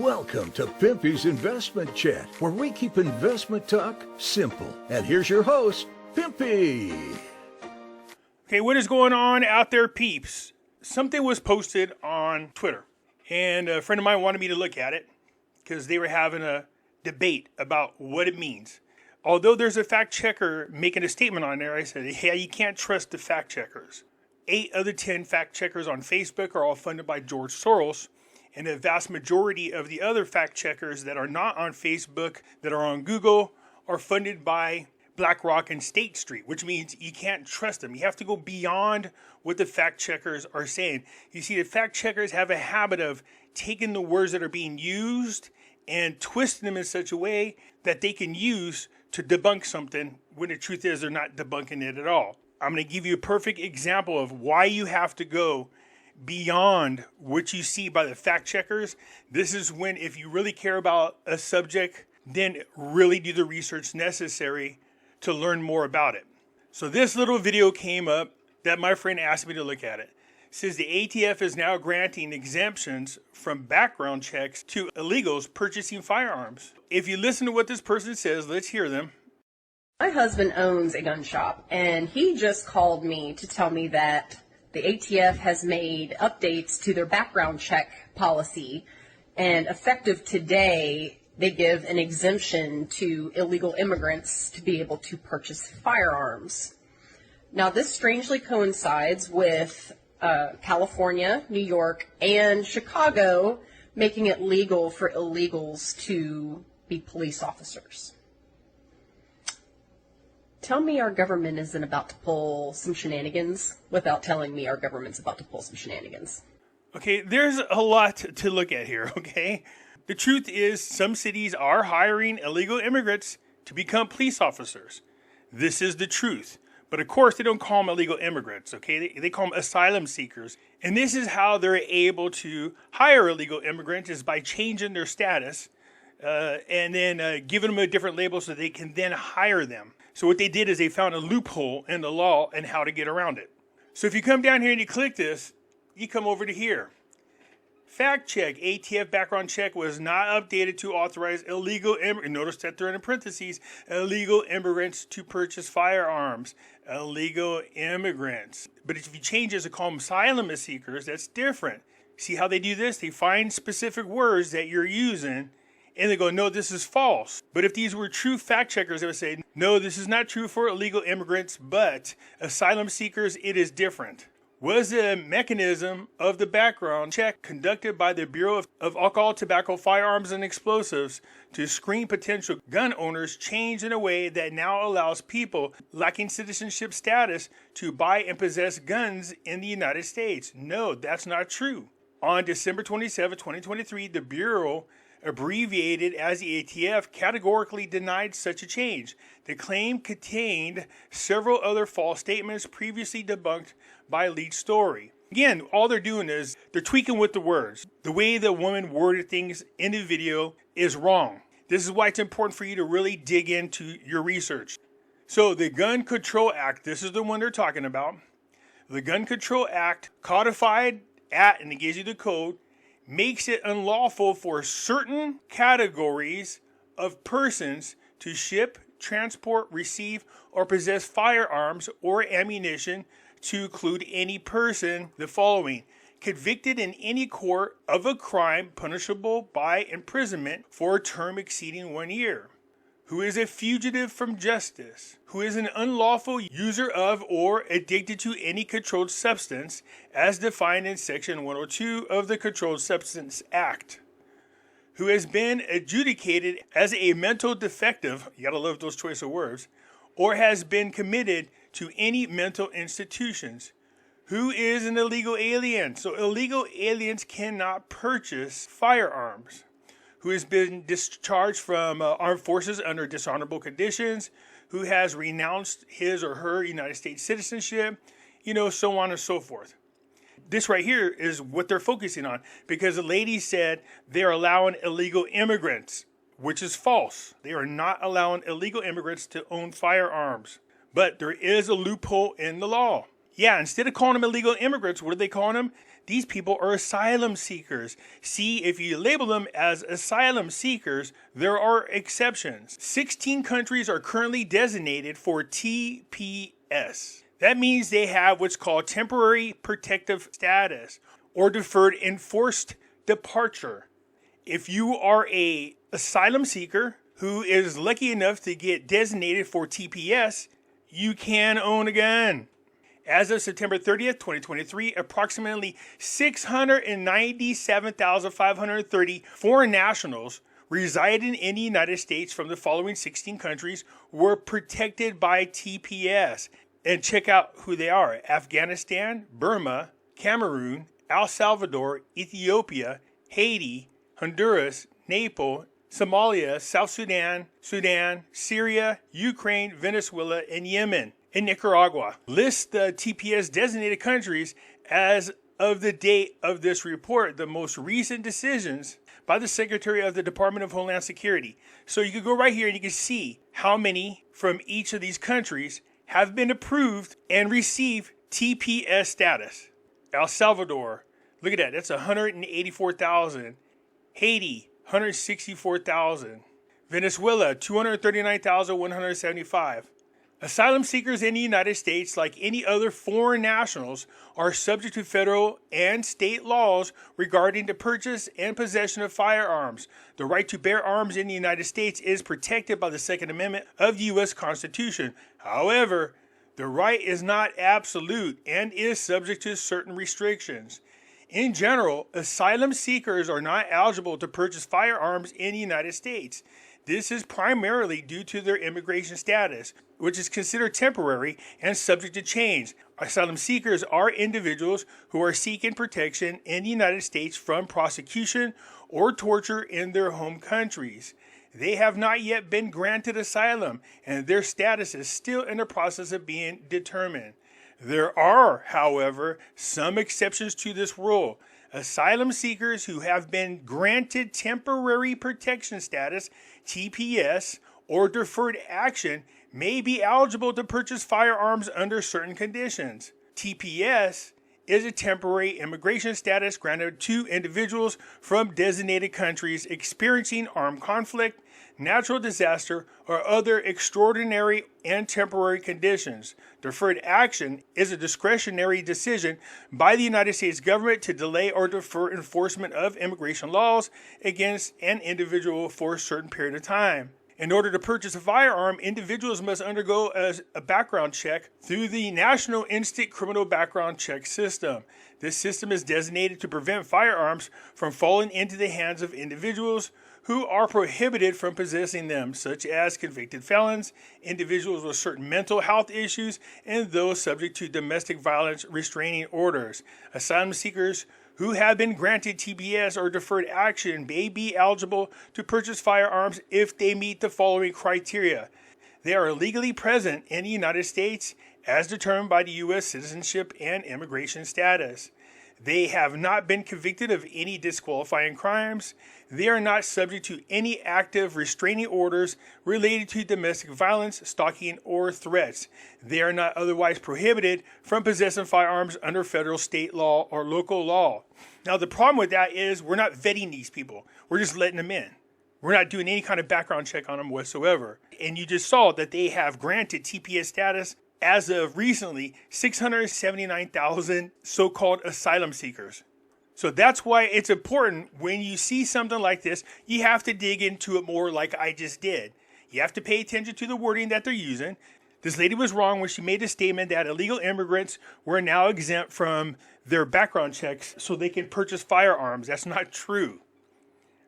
Welcome to Pimpy's Investment Chat, where we keep investment talk simple. And here's your host, Pimpy. Okay, what is going on out there, peeps? Something was posted on Twitter, and a friend of mine wanted me to look at it because they were having a debate about what it means. Although there's a fact checker making a statement on there, I said, yeah, you can't trust the fact checkers. 8 of the 10 fact checkers on Facebook are all funded by George Soros. And the vast majority of the other fact checkers that are not on Facebook, that are on Google, are funded by BlackRock and State Street, which means you can't trust them. You have to go beyond what the fact checkers are saying. You see, the fact checkers have a habit of taking the words that are being used and twisting them in such a way that they can use to debunk something when the truth is they're not debunking it at all. I'm going to give you a perfect example of why you have to go beyond what you see by the fact checkers. This is when, if you really care about a subject, then really do the research necessary to learn more about it. So this little video came up that my friend asked me to look at it. It says the ATF is now granting exemptions from background checks to illegals purchasing firearms. If you listen to what this person says, let's hear them. My husband owns a gun shop, and he just called me to tell me that the ATF has made updates to their background check policy, and effective today, they give an exemption to illegal immigrants to be able to purchase firearms. Now, this strangely coincides with California, New York, and Chicago making it legal for illegals to be police officers. Tell me our government isn't about to pull some shenanigans without telling me our government's about to pull some shenanigans. Okay, there's a lot to look at here, okay? The truth is some cities are hiring illegal immigrants to become police officers. This is the truth. But of course, they don't call them illegal immigrants, okay? They call them asylum seekers. And this is how they're able to hire illegal immigrants, is by changing their status and then giving them a different label so they can then hire them. So what they did is they found a loophole in the law and how to get around it. So if you come down here and you click this, you come over to here. Fact check, ATF background check was not updated to authorize illegal immigrants. Notice that they're in parentheses, illegal immigrants to purchase firearms. Illegal immigrants. But if you change this to call them asylum seekers, that's different. See how they do this? They find specific words that you're using and they go, no, this is false. But if these were true fact checkers, they would say, no, this is not true for illegal immigrants, but asylum seekers, it is different. Was the mechanism of the background check conducted by the Bureau of Alcohol, Tobacco, Firearms, and Explosives to screen potential gun owners changed in a way that now allows people lacking citizenship status to buy and possess guns in the United States? No, that's not true. On December 27, 2023, the Bureau, abbreviated as the ATF, categorically denied such a change. The claim contained several other false statements previously debunked by Lead Story. Again, all they're doing is they're tweaking with the words. The way the woman worded things in the video is wrong. This is why it's important for you to really dig into your research. So the Gun Control Act, this is the one they're talking about. The Gun Control Act, codified at, and it gives you the code, makes it unlawful for certain categories of persons to ship, transport, receive, or possess firearms or ammunition, to include any person, the following: convicted in any court of a crime punishable by imprisonment for a term exceeding 1 year, who is a fugitive from justice, who is an unlawful user of or addicted to any controlled substance as defined in Section 102 of the Controlled Substance Act, who has been adjudicated as a mental defective, you gotta love those choice of words, or has been committed to any mental institutions, who is an illegal alien. So illegal aliens cannot purchase firearms, who has been discharged from armed forces under dishonorable conditions, who has renounced his or her United States citizenship, so on and so forth. This right here is what they're focusing on, because the lady said they're allowing illegal immigrants, which is false. They are not allowing illegal immigrants to own firearms. But there is a loophole in the law. Yeah, instead of calling them illegal immigrants, what are they calling them? These people are asylum seekers. See, if you label them as asylum seekers, there are exceptions. 16 countries are currently designated for TPS. That means they have what's called temporary protective status or deferred enforced departure. If you are an asylum seeker who is lucky enough to get designated for TPS, you can own a gun. As of September 30th, 2023, approximately 697,530 foreign nationals residing in the United States from the following 16 countries were protected by TPS. And check out who they are: Afghanistan, Burma, Cameroon, El Salvador, Ethiopia, Haiti, Honduras, Nepal, Somalia, South Sudan, Syria, Ukraine, Venezuela, and Yemen, and Nicaragua. List the TPS designated countries as of the date of this report, the most recent decisions by the Secretary of the Department of Homeland Security. So you can go right here and you can see how many from each of these countries have been approved and receive TPS status. El Salvador, look at that, that's 184,000. Haiti, 164,000. Venezuela, 239,175. Asylum seekers in the United States, like any other foreign nationals, are subject to federal and state laws regarding the purchase and possession of firearms. The right to bear arms in the United States is protected by the Second Amendment of the U.S. Constitution. However, the right is not absolute and is subject to certain restrictions. In general, asylum seekers are not eligible to purchase firearms in the United States. This is primarily due to their immigration status, which is considered temporary and subject to change. Asylum seekers are individuals who are seeking protection in the United States from prosecution or torture in their home countries. They have not yet been granted asylum, and their status is still in the process of being determined. There are, however, some exceptions to this rule. Asylum seekers who have been granted temporary protection status, TPS, or deferred action may be eligible to purchase firearms under certain conditions. TPS is a temporary immigration status granted to individuals from designated countries experiencing armed conflict, natural disaster, or other extraordinary and temporary conditions. Deferred action is a discretionary decision by the United States government to delay or defer enforcement of immigration laws against an individual for a certain period of time. In order to purchase a firearm, individuals must undergo a background check through the National Instant Criminal Background Check System. This system is designated to prevent firearms from falling into the hands of individuals who are prohibited from possessing them, such as convicted felons, individuals with certain mental health issues, and those subject to domestic violence restraining orders. Asylum seekers who have been granted TPS or deferred action may be eligible to purchase firearms if they meet the following criteria. They are legally present in the United States as determined by the U.S. citizenship and immigration status. They have not been convicted of any disqualifying crimes. They are not subject to any active restraining orders related to domestic violence, stalking, or threats. They are not otherwise prohibited from possessing firearms under federal, state law, or local law. Now, the problem with that is we're not vetting these people. We're just letting them in. We're not doing any kind of background check on them whatsoever. And you just saw that they have granted TPS status as of recently 679,000 so-called asylum seekers. So that's why it's important when you see something like this, you have to dig into it more like I just did. You have to pay attention to the wording that they're using. This lady was wrong when she made a statement that illegal immigrants were now exempt from their background checks so they can purchase firearms. That's not true.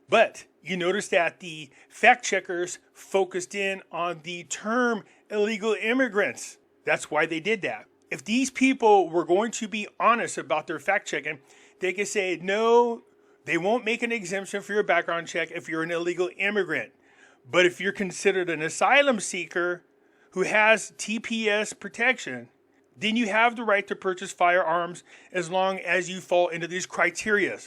But you notice that the fact checkers focused in on the term illegal immigrants. That's why they did that. If these people were going to be honest about their fact checking, they could say, no, they won't make an exemption for your background check if you're an illegal immigrant. But if you're considered an asylum seeker who has TPS protection, then you have the right to purchase firearms as long as you fall into these criteria.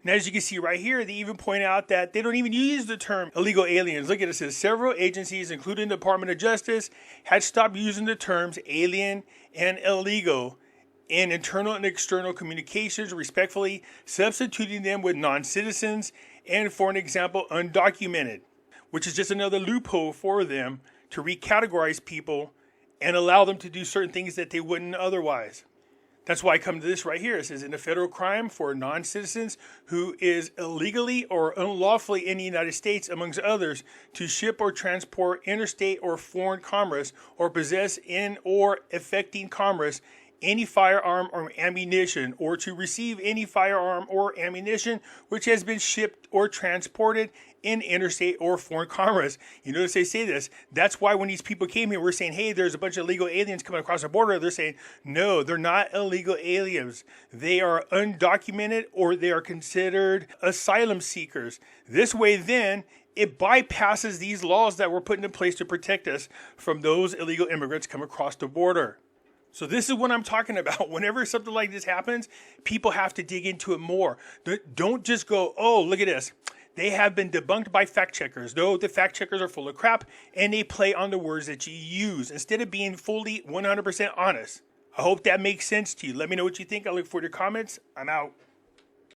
And as you can see right here, they even point out that they don't even use the term illegal aliens. Look at it, it says several agencies, including the Department of Justice, had stopped using the terms alien and illegal in internal and external communications respectfully, substituting them with non-citizens and, for an example, undocumented, which is just another loophole for them to recategorize people and allow them to do certain things that they wouldn't otherwise. That's why I come to this right here. It says, in a federal crime for non-citizens who is illegally or unlawfully in the United States, amongst others, to ship or transport interstate or foreign commerce or possess in or affecting commerce any firearm or ammunition, or to receive any firearm or ammunition which has been shipped or transported in interstate or foreign commerce. You notice they say this. That's why when these people came here, we're saying, hey, there's a bunch of illegal aliens coming across the border. They're saying, no, they're not illegal aliens. They are undocumented, or they are considered asylum seekers. This way, then, it bypasses these laws that were put into place to protect us from those illegal immigrants come across the border. So this is what I'm talking about. Whenever something like this happens, people have to dig into it more. Don't just go, oh, look at this. They have been debunked by fact checkers. No, the fact checkers are full of crap, and they play on the words that you use instead of being fully 100% honest. I hope that makes sense to you. Let me know what you think. I look forward to your comments. I'm out.